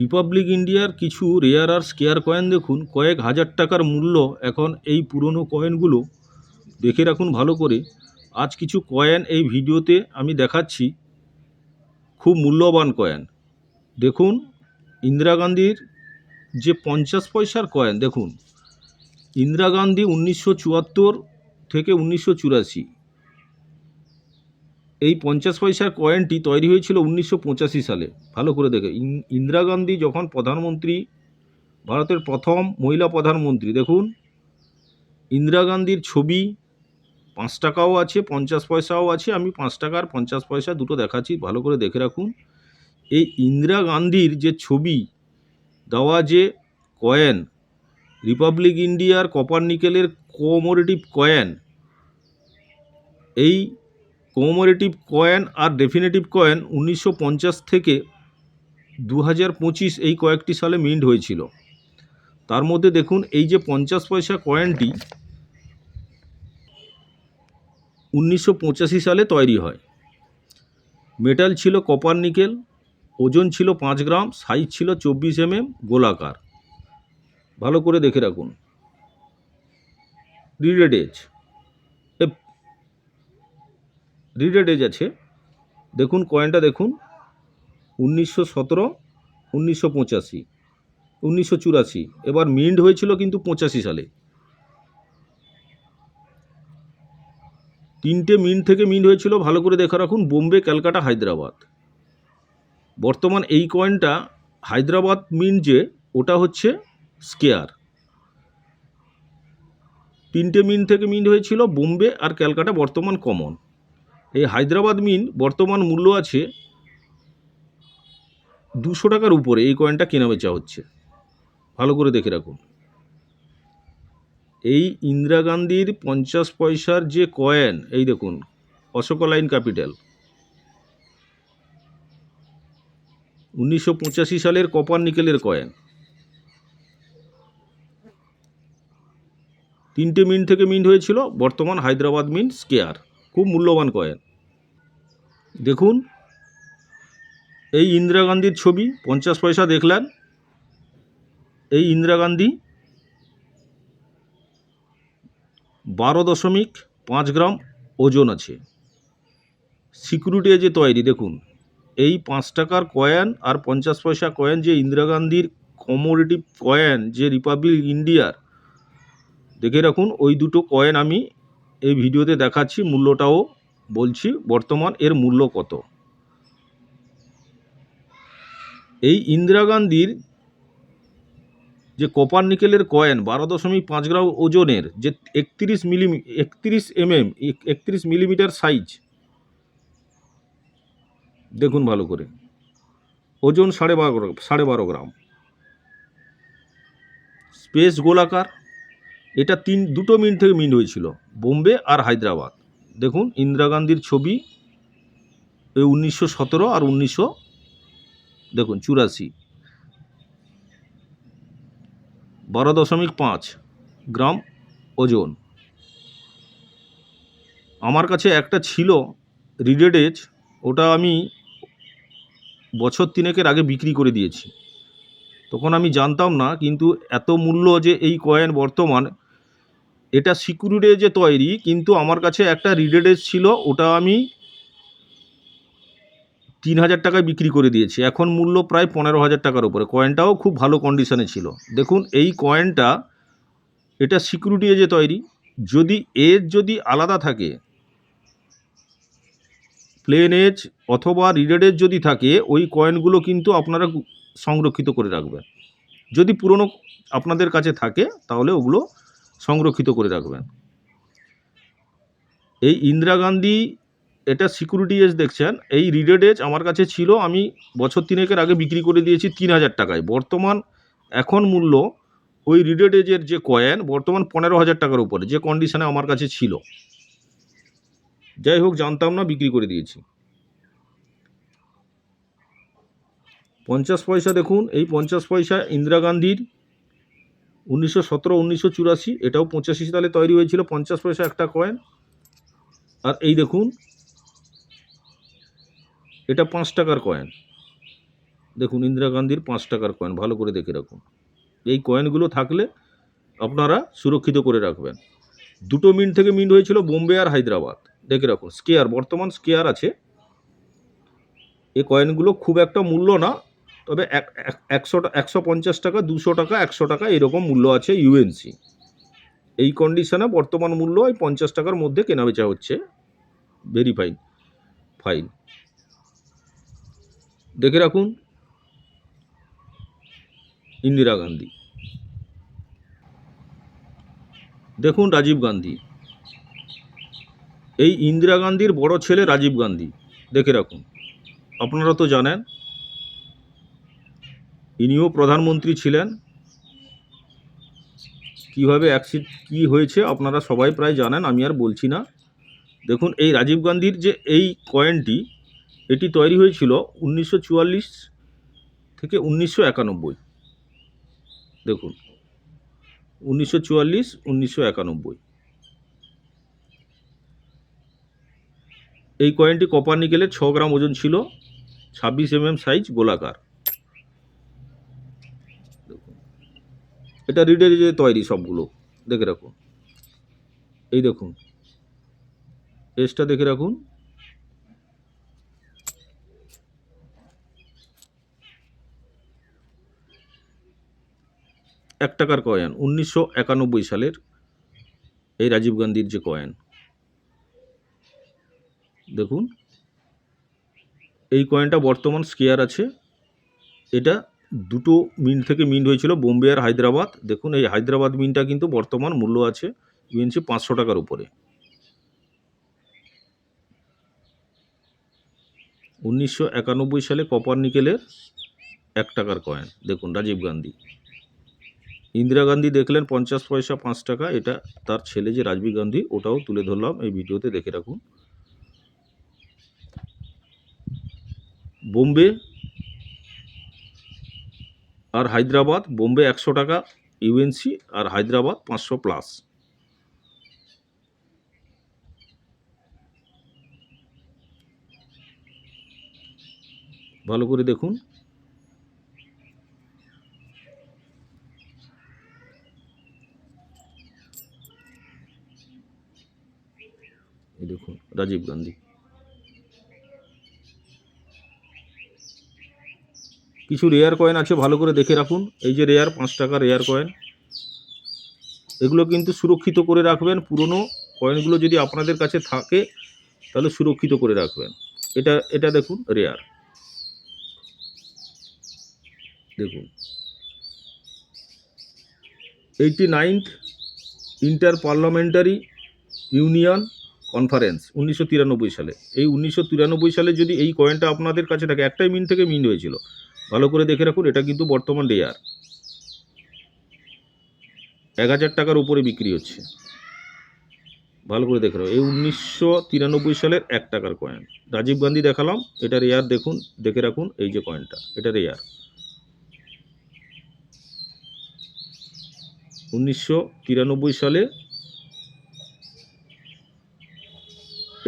Republic ইন্ডিয়ার কিছু rare আর square coin দেখুন, কয়েক হাজার টাকার মূল্য। এখন এই পুরনো কয়েনগুলো দেখে রাখুন ভালো করে। আজ কিছু কয়েন এই ভিডিওতে আমি দেখাচ্ছি, খুব মূল্যবান কয়েন। দেখুন, ইন্দিরা গান্ধীর যে 50 পয়সার কয়েন দেখুন, ইন্দিরা গান্ধী 1974 থেকে 1984, এই 50 পয়সার কয়েনটি তৈরি হয়েছিল 1985 সালে। ভালো করে দেখে, ইন্দিরা গান্ধী যখন প্রধানমন্ত্রী, ভারতের প্রথম মহিলা প্রধানমন্ত্রী। দেখুন, ইন্দিরা গান্ধীর ছবি 5 টাকাও আছে, 50 পয়সাও আছে। আমি 5 টাকা আর 50 পয়সা দুটো দেখাচ্ছি, ভালো করে দেখে রাখুন। এই ইন্দিরা গান্ধীর যে ছবি দেওয়া যে কয়েন, রিপাবলিক ইন্ডিয়ার কপার নিকেলের কোমোরেটিভ কয়েন, এই কোমোরেটিভ কয়েন আর ডেফিনেটিভ কয়েন 1950 থেকে 2025 এই কয়েকটি সালে মিন্ট হয়েছিল। তার মধ্যে দেখুন, এই যে 50 পয়সা কয়েনটি 1985 সালে তৈরি হয়। মেটাল ছিল কপার নিকেল, ওজন ছিল 5 গ্রাম, সাইজ ছিল 24 mm, গোলাকার। ভালো করে দেখে রাখুন। রিডেড এজ, রিডেড এজ আছে। দেখুন কয়েনটা দেখুন, 1917, 1985, 1984, এবার মিন্ট হয়েছিল কিন্তু 85 সালে। 3টে মিন্ট থেকে মিন্ট হয়েছিল, ভালো করে দেখে রাখুন। বোম্বে, ক্যালকাটা, হায়দ্রাবাদ। বর্তমান এই কয়েনটা হায়দ্রাবাদ মিন্ট যে, ওটা হচ্ছে স্কেয়ার। 3টে মিন্ট থেকে মিন্ট হয়েছিল, বোম্বে আর ক্যালকাটা বর্তমান কমন। এই হায়দ্রাবাদ মিন্ট বর্তমান মূল্য আছে 200 টাকার উপরে। এই কয়েনটা কেনা বেচা হচ্ছে, ভালো করে দেখে রাখুন। এই ইন্দিরা গান্ধীর 50 পয়সার যে কয়েন, এই দেখুন, অশোকা লাইন ক্যাপিটাল, 1985 সালের কপার নিকেলের কয়েন। 3টে মিন্ট থেকে মিন্ট হয়েছিল, বর্তমান হায়দ্রাবাদ মিন্ট স্কেয়ার, খুব মূল্যবান কয়েন। দেখুন, এই ইন্দিরা গান্ধীর ছবি 50 পয়সা দেখলেন। এই ইন্দিরা গান্ধী 12.5 গ্রাম ওজন আছে। সিকিউরিটি এজে তৈরি। দেখুন, এই 5 টাকার কয়েন আর 50 পয়সা কয়েন যে ইন্দিরা গান্ধীর কমোডিটিভ কয়েন, যে রিপাবলিক ইন্ডিয়ার, দেখে রাখুন। ওই দুটো কয়েন আমি এই ভিডিওতে দেখাচ্ছি, মূল্যটাও বলছি বর্তমান এর মূল্য কত। এই ইন্দিরা গান্ধীর যে কপার নিকেলের কয়েন 12.5 গ্রাম ওজনের, যে 31 মিলিমিটার সাইজ, দেখুন ভালো করে, ওজন 12.5 গ্রাম, স্পেস গোলাকার। এটা দুটো মিন্ট থেকে মিন্ট হয়েছিল, বোম্বে আর হায়দ্রাবাদ। দেখুন ইন্দিরা গান্ধীর ছবি, এই 1917 আর 1984, 12.5 গ্রাম ওজন। আমার কাছে একটা ছিল রিডেড এজ, ওটা আমি বছর 3-এর আগে বিক্রি করে দিয়েছি। তখন আমি জানতাম না, কিন্তু এত মূল্য যে এই কয়েন বর্তমান। এটা সিকিউরিটি এজে তৈরি, কিন্তু আমার কাছে একটা রিডেড এজ ছিল, ওটা আমি 3000 টাকায় বিক্রি করে দিয়েছি। এখন মূল্য প্রায় 15,000 টাকার উপরে। কয়েনটাও খুব ভালো কন্ডিশনে ছিল। দেখুন এই কয়েনটা, এটা সিকিউরিটি এজে তৈরি। যদি আলাদা থাকে, প্লেন এজ অথবা রিডেড এজ যদি থাকে, ওই কয়েনগুলো কিন্তু আপনারা সংরক্ষিত করে রাখবেন। যদি পুরনো আপনাদের কাছে থাকে, তাহলে ওগুলো সংরক্ষিত করে রাখবেন। এই ইন্দিরা গান্ধী, এটা সিকিউরিটি এজ দেখছেন। এই রিডেড এজ আমার কাছে ছিল, আমি বছর 3-এর আগে বিক্রি করে দিয়েছি 3000 টাকায়। বর্তমান এখন মূল্য ওই রিডেড এজের যে কয়েন, বর্তমান 15,000 টাকার উপরে, যে কন্ডিশনে আমার কাছে ছিল। যাই হোক, জানতাম না, বিক্রি করে দিয়েছি। 50 পয়সা দেখুন, এই 50 পয়সা ইন্দিরা গান্ধীর 1917, 1984, এটাও 85 সালে তৈরি হয়েছিল। 50 পয়সা একটা কয়েন। আর এই দেখুন, এটা 5 টাকার কয়েন, দেখুন ইন্দিরা গান্ধীর 5 টাকার কয়েন, ভালো করে দেখে রাখুন। এই কয়েনগুলো থাকলে আপনারা সুরক্ষিত করে রাখবেন। দুটো মিন্ট থেকে মিন্ট হয়েছিল বোম্বে আর হায়দ্রাবাদ, দেখে রাখুন। স্কেয়ার, বর্তমান স্কেয়ার আছে। এই কয়েনগুলো খুব একটা মূল্য না, তবে 150 টাকা, 200 টাকা, 100 টাকা এরকম মূল্য আছে ইউএনসি। এই কন্ডিশনে বর্তমান মূল্য ওই 50 টাকার মধ্যে কেনাবেচা হচ্ছে। Very fine, fine. দেখে রাখুন ইন্দিরা গান্ধী। দেখুন রাজীব গান্ধী। এই ইন্দিরা গান্ধীর বড় ছেলে রাজীব গান্ধী, দেখে রাখুন। আপনারা তো জানেন ইনিও প্রধানমন্ত্রী ছিলেন। কীভাবে কী হয়েছে আপনারা সবাই প্রায় জানেন, আমি আর বলছি না। দেখুন এই রাজীব গান্ধীর যে এই কয়েনটি, এটি তৈরি হয়েছিল 1944 থেকে 1991। দেখুন 1944, 1991। এই কয়েনটি কপার নিকেলের 6 গ্রাম ওজন ছিল, 26 সাইজ, গোলাকার। দেখুন এটা রিডের যে তৈরি সবগুলো, দেখে রাখুন। এই দেখুন এসটা দেখে রাখুন। এক টাকার কয়েন, 1991 সালের এই রাজীব গান্ধীর যে কয়েন। দেখুন এই কয়েনটা বর্তমান স্কেয়ার আছে। এটা দুটো মিন্ট থেকে মিন্ট হয়েছিল বোম্বে আর হায়দ্রাবাদ। দেখুন এই হায়দ্রাবাদ মিন্টটা কিন্তু বর্তমান মূল্য আছে ইউএনসি 500 টাকার উপরে। 1991 সালে কপার নিকেলের 1 টাকার কয়েন। দেখুন রাজীব গান্ধী। ইন্দিরা গান্ধী দেখলেন 50 পয়সা, 5 টাকা। এটা তার ছেলে যে রাজীব গান্ধী, ওটাও তুলে ধরলাম এই ভিডিওতে, দেখে রাখুন। বোম্বে আর হায়দ্রাবাদ, বোম্বে 100 টাকা ইউএনসি আর হায়দ্রাবাদ 500 প্লাস। ভালো করে দেখুন। এই দেখুন রাজীব গান্ধী। কিছু রেয়ার কয়েন আছে, ভালো করে দেখে রাখুন। এই যে রেয়ার 5 টাকা রেয়ার কয়েন, এগুলো কিন্তু সুরক্ষিত করে রাখবেন। পুরনো কয়েনগুলো যদি আপনাদের কাছে থাকে তাহলে সুরক্ষিত করে রাখবেন। এটা দেখুন রেয়ার। দেখুন 89th inter parliamentary union conference 1993 সালে। এই 1993 সালে যদি এই কয়েনটা আপনাদের কাছে থাকে, একটাই মিন্ট থেকে মিন্ট হয়েছিল, ভালো করে দেখে রাখুন। এটা কিন্তু বর্তমান রেয়ার, 1000 টাকার উপরে বিক্রি হচ্ছে। ভালো করে দেখে রাখুন। এই 1993 সালের 1 টাকার কয়েন। রাজীব গান্ধী দেখালাম, এটা রেয়ার। দেখুন দেখে রাখুন এই যে কয়েনটা, এটা রেয়ার। 1993 সালে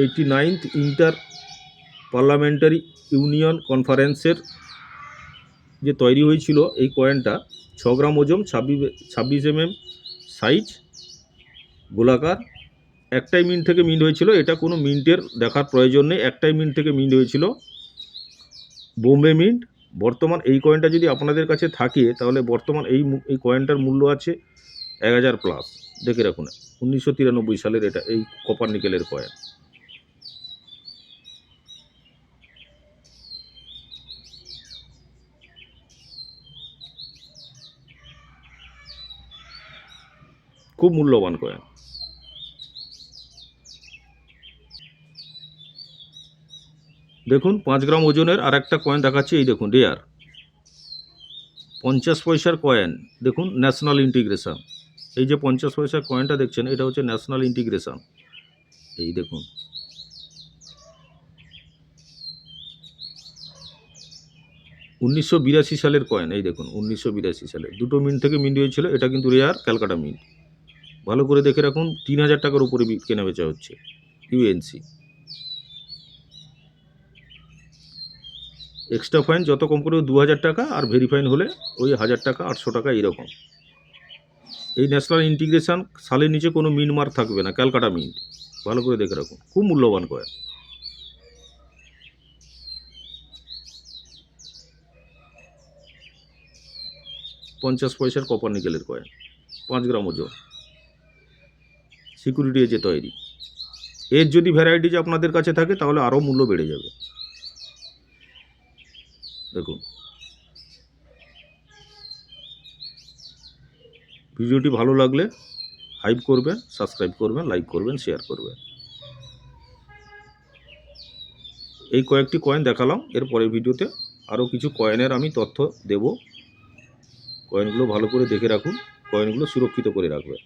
89th ইন্টার পার্লামেন্টারি ইউনিয়ন কনফারেন্সের যে তৈরি হয়েছিল এই কয়েনটা, 6 গ্রাম ওজন, 26 সাইজ, গোলাকার। একটাই মিন্ট থেকে মিন্ট হয়েছিল। এটা কোনো মিন্টের দেখার প্রয়োজন নেই, একটাই মিন্ট থেকে মিন্ট হয়েছিল, বোম্বে মিন্ট। বর্তমান এই কয়েনটা যদি আপনাদের কাছে থাকে তাহলে বর্তমান এই কয়েনটার মূল্য আছে 1000 প্লাস। দেখে রাখুন 1993 সালের এটা, এই কপার নিকেলের কয়েন। খুব মূল্যবান কয়েন। দেখুন 5 গ্রাম ওজনের আর একটা কয়েন দেখাচ্ছি। এই দেখুন রেয়ার 50 পয়সার কয়েন। দেখুন ন্যাশনাল ইন্টিগ্রেশন। এই যে 50 পয়সার কয়েনটা দেখছেন, এটা হচ্ছে ন্যাশনাল ইন্টিগ্রেশন। এই দেখুন 1982 সালের কয়েন। এই দেখুন 1982 সালে দুটো মিন্ট থেকে মিন্ট হয়েছিল। এটা কিন্তু রেয়ার, ক্যালকাটা মিন্ট। ভালো করে দেখে রাখুন। 3000 টাকার উপরে কেনা বেচা হচ্ছে ইউএনসি। এক্সট্রা ফাইন যত কম করে 2000 টাকা, আর ভেরিফাইন হলে ওই 1000 টাকা 800 টাকা এইরকম। এই ন্যাশনাল ইন্টিগ্রেশন সালের নিচে কোনো মিন মার্ক থাকবে না, ক্যালকাটা মিন্ট, ভালো করে দেখে রাখুন, খুব মূল্যবান কয়েন। পঞ্চাশ পয়সার কপার নিকেলের কয়েন, 5 গ্রাম ওজন, সিকিউরিটি এজে তৈরি। এর যদি ভ্যারাইটিজ আপনাদের কাছে থাকে তাহলে আরও মূল্য বেড়ে যাবে। দেখুন, ভিডিওটি ভালো লাগলে হাইপ করবেন, সাবস্ক্রাইব করবেন, লাইক করবেন, শেয়ার করবেন। এই কয়েকটি কয়েন দেখালাম, এর পরের ভিডিওতে আরও কিছু কয়েনের আমি তথ্য দেব। কয়েনগুলো ভালো করে দেখে রাখুন, কয়েনগুলো সুরক্ষিত করে রাখবেন।